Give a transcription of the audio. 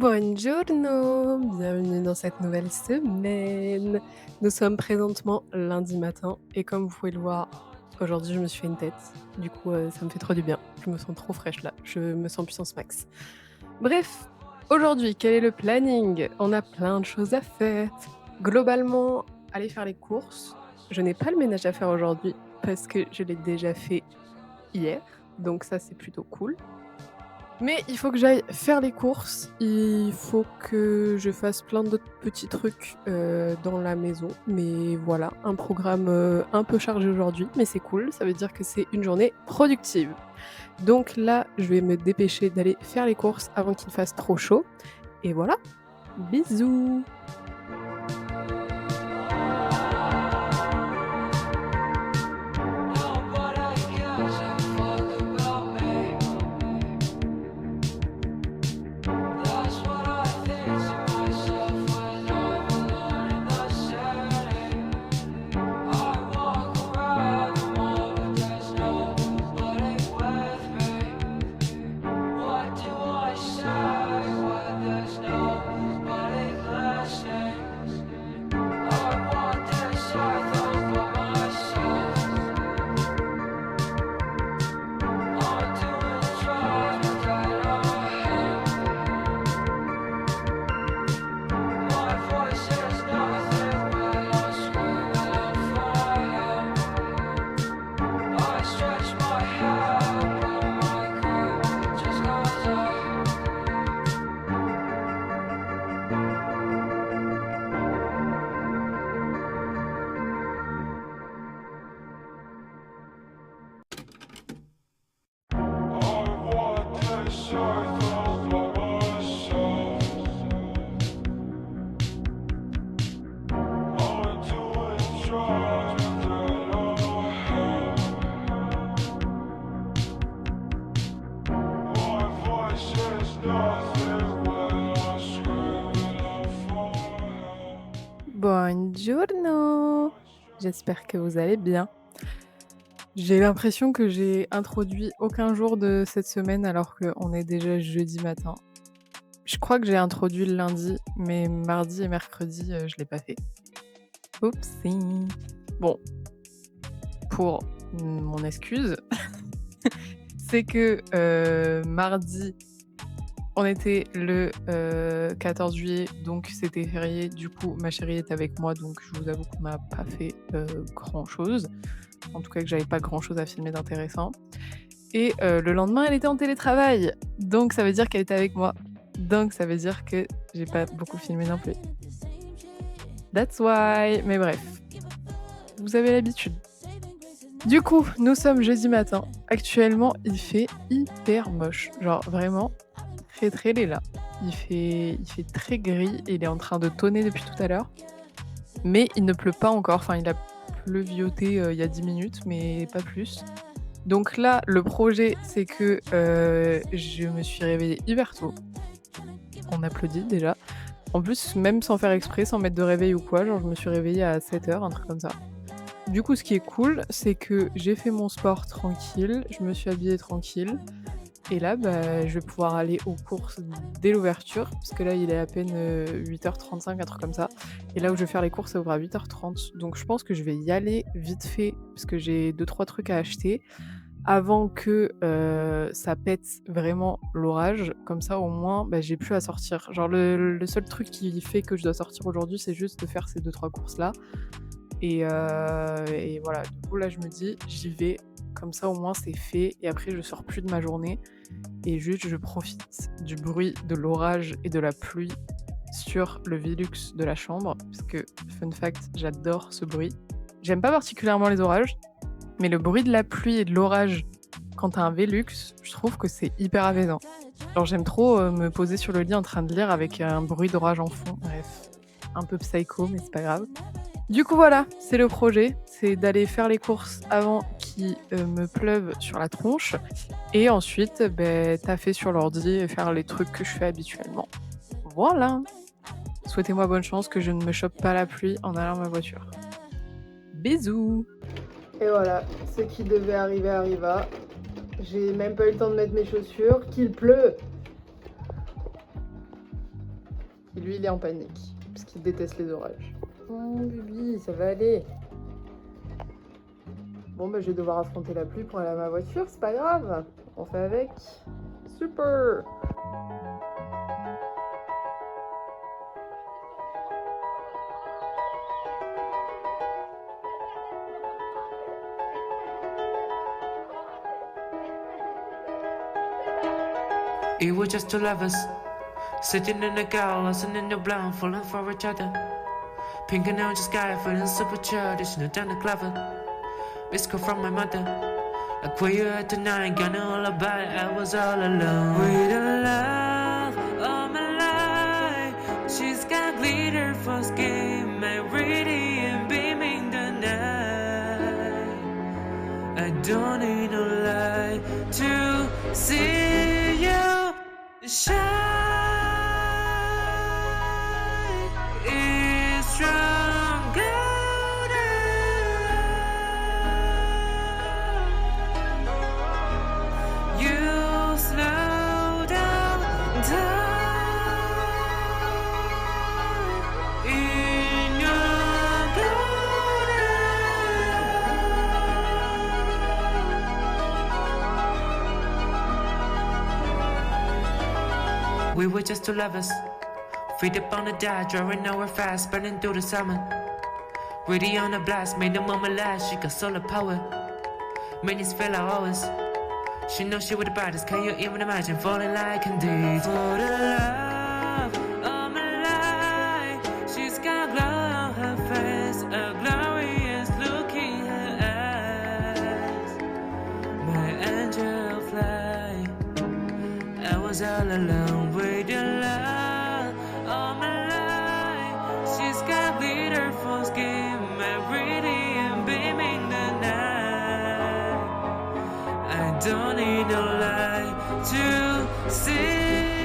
Buongiorno, bienvenue dans cette nouvelle semaine. Nous sommes présentement lundi matin et comme vous pouvez le voir, aujourd'hui je me suis fait une tête. Du coup, ça me fait trop du bien. Je me sens trop fraîche là, je me sens puissance max. Bref, aujourd'hui, quel est le planning? On a plein de choses à faire. Globalement, aller faire les courses. Je n'ai pas le ménage à faire aujourd'hui parce que je l'ai déjà fait hier, donc ça c'est plutôt cool. Mais il faut que j'aille faire les courses, il faut que je fasse plein d'autres petits trucs, dans la maison. Mais voilà, un programme, un peu chargé aujourd'hui, mais c'est cool, ça veut dire que c'est une journée productive. Donc là, je vais me dépêcher d'aller faire les courses avant qu'il fasse trop chaud et voilà, bisous! Buongiorno! J'espère que vous allez bien. J'ai l'impression que j'ai introduit aucun jour de cette semaine alors qu'on est déjà jeudi matin. Je crois que j'ai introduit le lundi, mais mardi et mercredi, je l'ai pas fait. Oupsie! Bon, pour mon excuse, c'est que, mardi, on était le 14 juillet, donc c'était férié. Du coup, ma chérie était avec moi, donc je vous avoue qu'on n'a pas fait grand-chose. En tout cas, que j'avais pas grand-chose à filmer d'intéressant. Et le lendemain, elle était en télétravail, donc ça veut dire qu'elle était avec moi. Donc ça veut dire que j'ai pas beaucoup filmé non plus. That's why! Mais bref, vous avez l'habitude. Du coup, nous sommes jeudi matin. Actuellement, il fait hyper moche. Genre vraiment, très laid là. Il fait très gris et il est en train de tonner depuis tout à l'heure. Mais il ne pleut pas encore. Enfin, il a pleuvioté il y a 10 minutes, mais pas plus. Donc là, le projet, c'est que je me suis réveillée hyper tôt. On applaudit déjà. En plus, même sans faire exprès, sans mettre de réveil ou quoi, genre je me suis réveillée à 7h, un truc comme ça. Du coup, ce qui est cool, c'est que j'ai fait mon sport tranquille, je me suis habillée tranquille. Et là, bah, je vais pouvoir aller aux courses dès l'ouverture, parce que là, il est à peine 8h35, un truc comme ça. Et là où je vais faire les courses, ça ouvre à 8h30. Donc je pense que je vais y aller vite fait, parce que j'ai 2-3 trucs à acheter, avant que ça pète vraiment l'orage. Comme ça, au moins, bah, j'ai plus à sortir. Genre le seul truc qui fait que je dois sortir aujourd'hui, c'est juste de faire ces 2-3 courses-là. Et voilà, du coup là je me dis, j'y vais, comme ça au moins c'est fait et après je sors plus de ma journée et juste je profite du bruit de l'orage et de la pluie sur le Velux de la chambre, parce que fun fact, j'adore ce bruit. J'aime pas particulièrement les orages, mais le bruit de la pluie et de l'orage quand t'as un Velux, je trouve que c'est hyper apaisant. Genre j'aime trop me poser sur le lit en train de lire avec un bruit d'orage en fond, bref, un peu psycho mais c'est pas grave. Du coup voilà, c'est le projet, c'est d'aller faire les courses avant qu'il me pleuve sur la tronche et ensuite taffer sur l'ordi et faire les trucs que je fais habituellement. Voilà! Souhaitez-moi bonne chance que je ne me chope pas la pluie en allant à ma voiture. Bisous! Et voilà, ce qui devait arriver arriva. J'ai même pas eu le temps de mettre mes chaussures, qu'il pleut! Et lui, il est en panique, parce qu'il déteste les orages. Oh, Bibi, ça va aller. Bon, bah, je vais devoir affronter la pluie pour aller à ma voiture, c'est pas grave. On fait avec. Super! It was just two lovers, sitting in a car, listening to blonde, falling for each other. Pink and orange sky, feeling super childish, no down the clever. This call from my mother, like where you at tonight, got no all about it, I was all alone. With the love of my life, she's got glitter for skin, my radiant beaming the night. I don't need no light to see you shine. It's stronger than you slow down time in your golden. We were just two lovers, feet up on the dial, drawing our fast, burning through the summer. Ready on a blast, made the moment last, she got solar power. Minutes feel like hours. She knows she with the baddest, can you even imagine falling like indeed? For the love of my life, she's got glow on her face, a glorious look in her eyes. My angel fly, I was all alone with the love of my life. She's got glitter for skin, my radiant beaming the night. I don't need no light to see